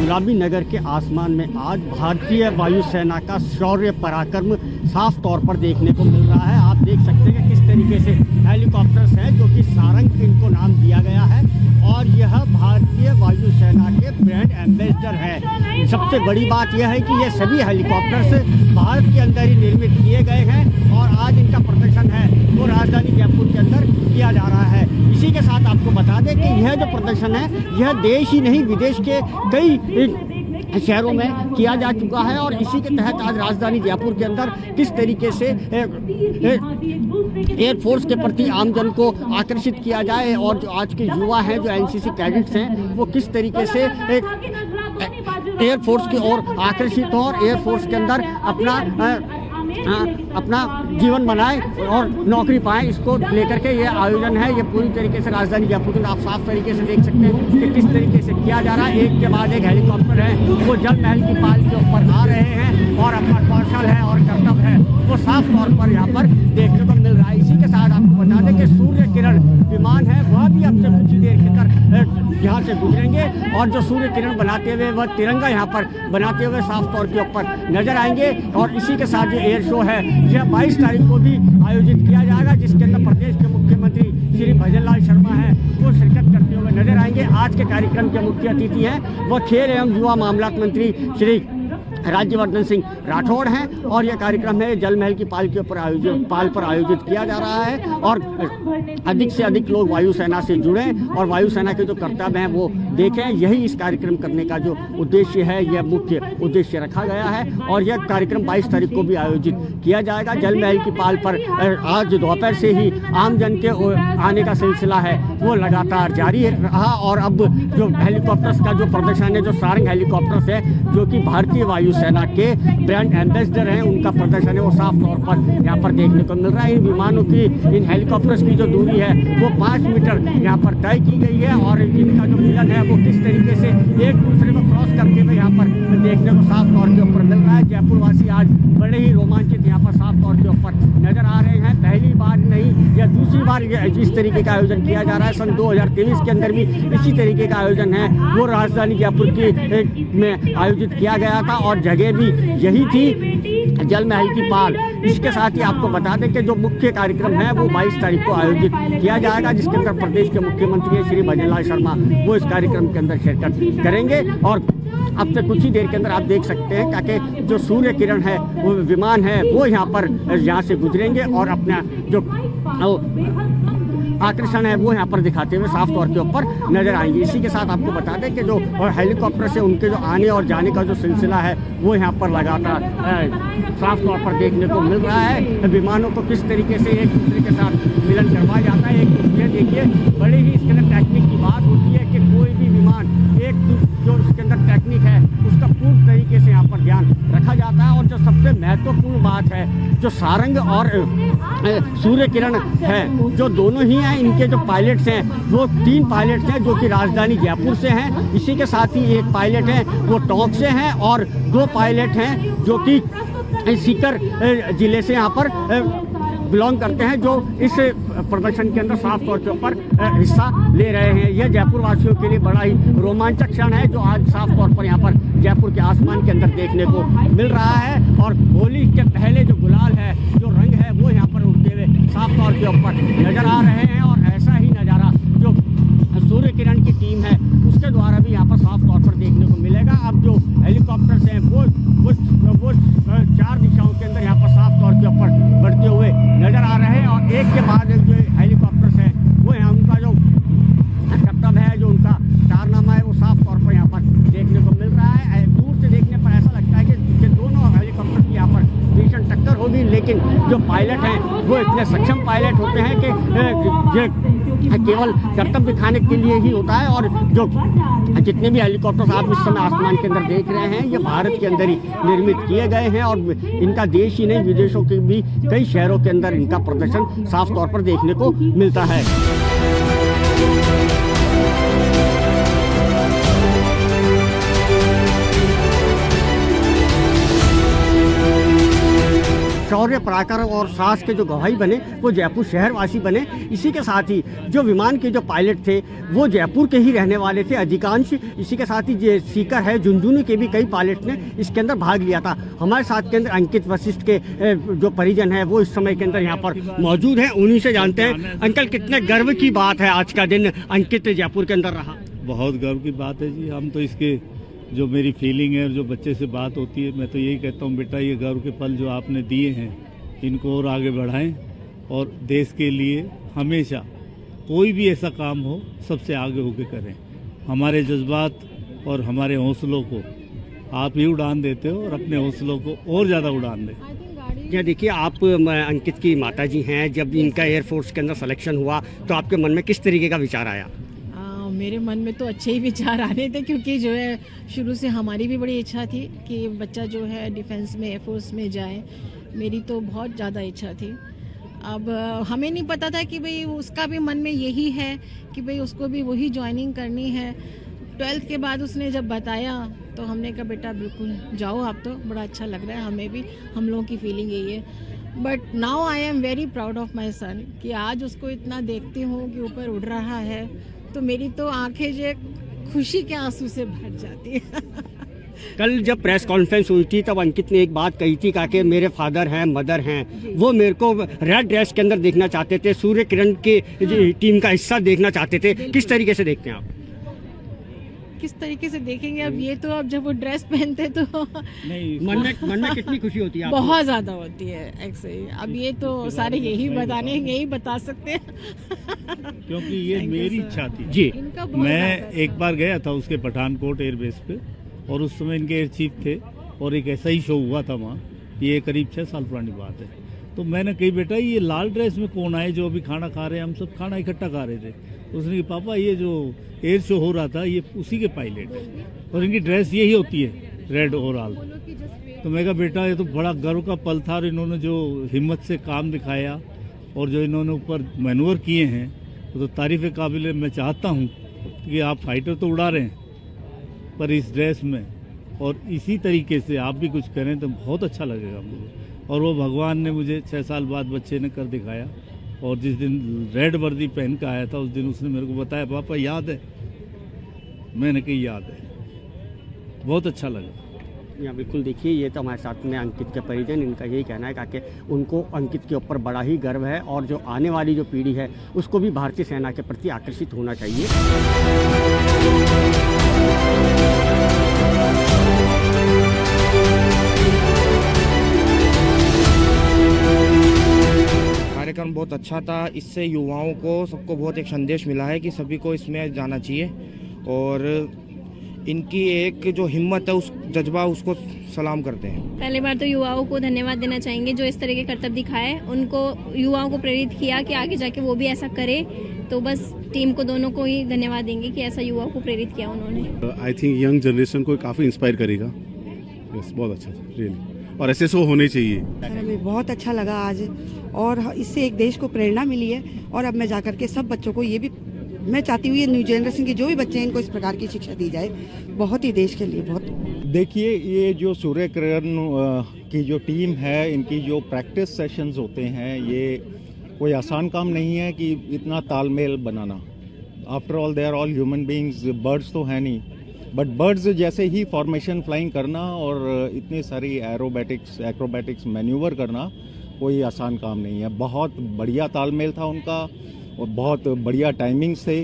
गुलाबी नगर के आसमान में आज भारतीय वायुसेना का शौर्य पराक्रम साफ तौर पर देखने को मिल रहा है। आप देख सकते हैं कि किस तरीके से हेलीकॉप्टर्स हैं जो कि सारंग इनको नाम दिया गया है और यह भारतीय वायुसेना के ब्रांड एम्बेसडर है। सबसे बड़ी बात यह है कि ये सभी हेलीकॉप्टर्स भारत के अंदर ही निर्मित किए गए हैं और आज इनका प्रदर्शन है वो राजधानी जयपुर के अंदर किया जा रहा है। इसी के साथ आपको बता दें कि यह जो प्रदर्शन है यह देश ही नहीं विदेश के कई शहरों में किया जा चुका है और इसी के तहत आज राजधानी जयपुर के अंदर किस तरीके से एयरफोर्स के प्रति आमजन को आकर्षित किया जाए और जो आज के युवा हैं जो एनसीसी कैडेट्स हैं वो किस तरीके से एयरफोर्स की ओर आकर्षित हो और एयरफोर्स के अंदर अपना जीवन बनाए और नौकरी पाएं, इसको लेकर के ये आयोजन है। ये पूरी तरीके से राजधानी जयपुर में आप साफ तरीके से देख सकते हैं कि किस तरीके से किया जा रहा है। एक के बाद एक हेलीकॉप्टर है वो जल महल की पाल के ऊपर आ रहे हैं और अपना कौशल है और कर्तव्य है वो साफ तौर पर यहाँ पर देखने को मिल रहा है। इसी के साथ आपको बता दें कि सूर्य किरण विमान है वह भी अब से कुछ ही देर के अंदर यहाँ से गुजरेंगे और जो सूर्य किरण बनाते हुए वह तिरंगा यहाँ पर बनाते हुए साफ तौर के ऊपर नजर आएंगे। और इसी के साथ जो एयर शो है यह 22 तारीख को भी आयोजित किया जाएगा जिसके अंदर प्रदेश के मुख्यमंत्री श्री भजनलाल शर्मा हैं वो शिरकत करते हुए नजर आएंगे। आज के कार्यक्रम के मुख्य अतिथि हैं वो खेल एवं युवा मामलात मंत्री श्री राज्यवर्धन सिंह राठौड़ हैं और यह कार्यक्रम है जल महल की पाल के ऊपर आयोजित किया जा रहा है और अधिक से अधिक लोग वायुसेना से जुड़ें और वायुसेना के जो कर्तव्य हैं वो देखें। यही इस कार्यक्रम करने का जो उद्देश्य है यह मुख्य उद्देश्य रखा गया है और यह कार्यक्रम 22 तारीख को भी आयोजित किया जाएगा। जल महल की पाल पर आज दोपहर से ही आमजन के आने का सिलसिला है वो लगातार जारी रहा और अब जो हेलीकॉप्टर्स का जो प्रदर्शन है जो सारंग हेलीकॉप्टर्स है जो कि भारतीय वायुसेना के ब्रांड एम्बेसडर हैं उनका प्रदर्शन है वो साफ तौर पर यहाँ पर देखने को मिल रहा है। इन विमानों की इन हेलीकॉप्टर्स की जो दूरी है वो 5 मीटर यहाँ पर तय की गई है और इनका जो मिलन है वो किस तरीके से एक दूसरे को क्रॉस करते हुए यहाँ पर देखने को साफ तौर के ऊपर मिल रहा है। जयपुर वासी आज बड़े ही रोमांचित यहाँ पर साफ तौर के ऊपर नजर आ रहे हैं। पहली बार नहीं या दूसरी बार इस तरीके का आयोजन किया जा रहा है। सन 2023 के अंदर भी इसी तरीके का आयोजन है वो राजधानी जयपुर की में आयोजित किया गया था और जगह भी यही थी जल महल की पाल। इसके साथ ही आपको बता दें कि जो मुख्य कार्यक्रम है वो 22 तारीख को आयोजित किया जाएगा जिसके अंदर प्रदेश के मुख्यमंत्री श्री भजनलाल शर्मा वो इस कार्यक्रम के अंदर शिरकत करेंगे और अब से कुछ ही देर के अंदर आप देख सकते हैं ताकि जो सूर्य किरण है वो विमान है वो यहाँ से गुजरेंगे और अपना जो आकर्षण है वो यहाँ पर दिखाते हुए साफ तौर के ऊपर नजर आएंगे। इसी के साथ आपको बता दें कि जो हेलीकॉप्टर से उनके जो आने और जाने का जो सिलसिला है वो यहाँ पर लगातार साफ तौर पर देखने को मिल रहा है। विमानों को किस तरीके से एक दूसरे के साथ मिलन करवाया जाता है। एक दूसरे देखिए बड़े ही इसके अंदर टेक्निक की बात होती है कि कोई भी विमान एक जो उसके अंदर टेक्निक है उसका पूर्ण तरीके से यहाँ पर ध्यान रखा जाता है। और जो सबसे महत्वपूर्ण बात है जो सारंग और सूर्य किरण है जो दोनों ही हैं इनके जो पायलट्स हैं वो 3 पायलट्स हैं जो कि राजधानी जयपुर से हैं। इसी के साथ ही एक पायलट है वो टोंक से हैं और 2 पायलट हैं जो कि सीकर जिले से यहाँ पर बिलोंग करते हैं जो इस प्रदर्शन के अंदर साफ तौर के ऊपर हिस्सा ले रहे हैं। यह जयपुर वासियों के लिए बड़ा ही रोमांचक क्षण है जो आज साफ तौर पर यहाँ पर जयपुर के आसमान के अंदर देखने को मिल रहा है। और होली के पहले जो गुलाल है जो रंग है वो यहाँ पर उड़ते हुए साफ तौर के ऊपर नजर आ रहे हैं और ऐसा ही नज़ारा जो सूर्य किरण की टीम है उसके द्वारा भी यहाँ पर साफ तौर पर देखने को मिलेगा। अब जो हेलीकॉप्टर्स हैं वो 4 दिशाओं के अंदर यहाँ पर साफ तौर के ऊपर बढ़ते हुए नजर आ रहे हैं और एक के बाद एक जो हेलीकॉप्टर्स हैं वो यहाँ उनका जो कर्तव्य है जो उनका कारनामा है वो साफ तौर पर यहाँ पर देखने को मिल रहा है। दूर से देखने पर ऐसा लगता है कि दोनों हेलीकॉप्टर की यहाँ पर भीषण टक्कर होगी लेकिन जो पायलट हैं वो इतने सक्षम पायलट होते हैं कि केवल कर्तव्य दिखाने के लिए ही होता है। और जो जितने भी हेलीकॉप्टर आप इस समय आसमान के अंदर देख रहे हैं ये भारत के अंदर ही निर्मित किए गए हैं और इनका देश ही नहीं विदेशों के भी कई शहरों के अंदर इनका प्रदर्शन साफ तौर पर देखने को मिलता है। शौर्य पराक्रम और साहस के जो गवाही बने वो जयपुर शहरवासी बने। इसी के साथ ही जो विमान के जो पायलट थे वो जयपुर के ही रहने वाले थे अधिकांश। इसी के साथ ही जो सीकर है झुंझुनू के भी कई पायलट ने इसके अंदर भाग लिया था। हमारे साथ के अंदर अंकित वशिष्ठ के जो परिजन है वो इस समय के अंदर यहाँ पर मौजूद हैं, उन्हीं से जानते हैं। अंकल, कितने गर्व की बात है आज का दिन अंकित जयपुर के अंदर रहा? बहुत गर्व की बात है जी। हम तो इसके जो मेरी फीलिंग है और जो बच्चे से बात होती है, मैं तो यही कहता हूँ बेटा ये गर्व के पल जो आपने दिए हैं इनको और आगे बढ़ाएं और देश के लिए हमेशा कोई भी ऐसा काम हो सबसे आगे होके करें। हमारे जज्बात और हमारे हौसलों को आप ही उड़ान देते हो और अपने हौसलों को और ज़्यादा उड़ान दें। क्या देखिए, आप अंकित की माताजी हैं, जब इनका एयरफोर्स के अंदर सिलेक्शन हुआ तो आपके मन में किस तरीके का विचार आया? मेरे मन में तो अच्छे ही विचार आ रहे थे, क्योंकि जो है शुरू से हमारी भी बड़ी इच्छा थी कि बच्चा जो है डिफेंस में एयरफोर्स में जाए। मेरी तो बहुत ज़्यादा इच्छा थी। अब हमें नहीं पता था कि भाई उसका भी मन में यही है कि भाई उसको भी वही ज्वाइनिंग करनी है। 12th के बाद उसने जब बताया तो हमने कहा बेटा बिल्कुल जाओ, आप तो बड़ा अच्छा लग रहा है, हमें भी, हम लोगों की फीलिंग यही है। But now I am very proud of my son कि आज उसको इतना देखती हूँ कि ऊपर उड़ रहा है तो मेरी तो आंखें जो खुशी के आंसू से भर जाती है। कल जब प्रेस कॉन्फ्रेंस हुई थी तब अंकित ने एक बात कही थी कि मेरे फादर हैं, मदर हैं, वो मेरे को रेड ड्रेस के अंदर देखना चाहते थे, सूर्य किरण की टीम का हिस्सा देखना चाहते थे। किस तरीके से देखते हैं आप? किस तरीके से देखेंगे अब ये तो, अब जब वो ड्रेस पहनते तो नहीं, मन में कितनी खुशी होती है? बहुत ज्यादा होती है एक्चुअली। अब ये तो सारे यही बता सकते हैं क्योंकि ये मेरी इच्छा थी जी। मैं एक बार गया था उसके पठानकोट एयरबेस पे और उस समय इनके एयर चीफ थे और एक ऐसा ही शो हुआ था वहाँ। ये करीब 6 साल पुरानी बात है। तो मैंने कही बेटा ये लाल ड्रेस में कौन आए जो अभी खाना खा रहे हैं? हम सब खाना इकट्ठा खा रहे थे। उसने कहा पापा ये जो एयर शो हो रहा था ये उसी के पायलट है और इनकी ड्रेस यही होती है, रेड ओवरऑल। तो मैं कहा बेटा ये तो बड़ा गर्व का पल था और इन्होंने जो हिम्मत से काम दिखाया और जो इन्होंने ऊपर मैनूवर किए हैं तो तारीफ़ काबिल है। मैं चाहता हूँ कि आप फाइटर तो उड़ा रहे हैं पर इस ड्रेस में और इसी तरीके से आप भी कुछ करें तो बहुत अच्छा लगेगा मुझे। और वो भगवान ने मुझे 6 साल बाद बच्चे ने कर दिखाया। और जिस दिन रेड वर्दी पहन कर आया था उस दिन उसने मेरे को बताया पापा याद है? मैंने कही याद है। बहुत अच्छा लगा। या बिल्कुल, देखिए ये तो हमारे साथ में अंकित के परिजन, इनका यही कहना है कि उनको अंकित के ऊपर बड़ा ही गर्व है और जो आने वाली जो पीढ़ी है उसको भी भारतीय सेना के प्रति आकर्षित होना चाहिए। कार्यक्रम बहुत अच्छा था। इससे युवाओं को सबको बहुत एक संदेश मिला है कि सभी को इसमें जाना चाहिए और इनकी एक जो हिम्मत है, उस जज्बा, उसको सलाम करते हैं। पहली बार तो युवाओं को धन्यवाद देना चाहेंगे जो इस तरह के कर्तव्य दिखाए, उनको युवाओं को प्रेरित किया कि आगे जाके वो भी ऐसा करे। तो बस टीम को दोनों को ही धन्यवाद देंगे कि ऐसा युवाओं को प्रेरित किया उन्होंने। आई थिंक यंग जनरेशन को काफ़ी इंस्पायर करेगा। यस, बहुत अच्छा रियली, और ऐसे शो होने चाहिए। हमें बहुत अच्छा लगा आज और इससे एक देश को प्रेरणा मिली है। और अब मैं जाकर के सब बच्चों को ये भी मैं चाहती हूँ, ये न्यू जनरेशन के जो भी बच्चे हैं इनको इस प्रकार की शिक्षा दी जाए। बहुत ही देश के लिए बहुत। देखिए ये जो सूर्य किरण की जो टीम है, इनकी जो प्रैक्टिस सेशंस होते हैं, ये कोई आसान काम नहीं है कि इतना तालमेल बनाना। After all they are all human beings, birds तो है नहीं, बट बर्ड्स जैसे ही फॉर्मेशन फ्लाइंग करना और इतनी सारी एक्रोबैटिक्स मैन्यूवर करना कोई आसान काम नहीं है। बहुत बढ़िया तालमेल था उनका और बहुत बढ़िया टाइमिंग्स थे।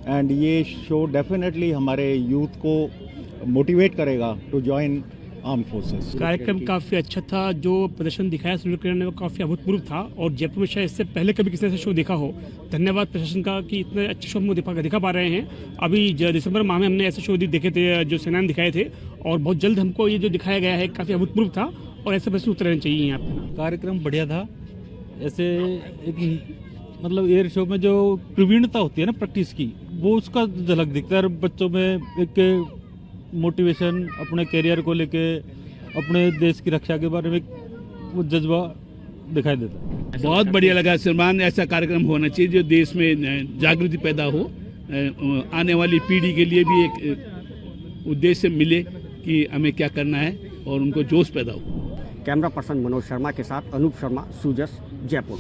एंड ये शो डेफिनेटली हमारे यूथ को मोटिवेट करेगा टू जॉइन आर्म फोर्सेस। कार्यक्रम काफ़ी अच्छा था। जो प्रदर्शन दिखाया सूर्य किरण ने वो काफ़ी अभूतपूर्व था और जयपुर में शायद इससे पहले कभी किसी ने ऐसा शो देखा हो। धन्यवाद प्रशासन का कि इतने अच्छे शो हम दिखा पा रहे हैं। अभी दिसंबर माह में हमने ऐसे शो देखे थे जो सेना ने दिखाए थे और बहुत जल्द हमको ये जो दिखाया गया है काफ़ी अभूतपूर्व था और ऐसे प्रश्न उत्तर रहने चाहिए यहाँ पर। कार्यक्रम बढ़िया था। ऐसे एक मतलब एयर शो में जो प्रवीणता होती है ना प्रैक्टिस की, वो उसका झलक दिखता है। बच्चों में एक मोटिवेशन, अपने करियर को लेके, अपने देश की रक्षा के बारे में वो जज्बा दिखाई देता है। बहुत बढ़िया लगा श्रीमान। ऐसा कार्यक्रम होना चाहिए जो देश में जागृति पैदा हो, आने वाली पीढ़ी के लिए भी एक उद्देश्य मिले कि हमें क्या करना है और उनको जोश पैदा हो। कैमरा पर्सन मनोज शर्मा के साथ अनूप शर्मा, सूजस, जयपुर।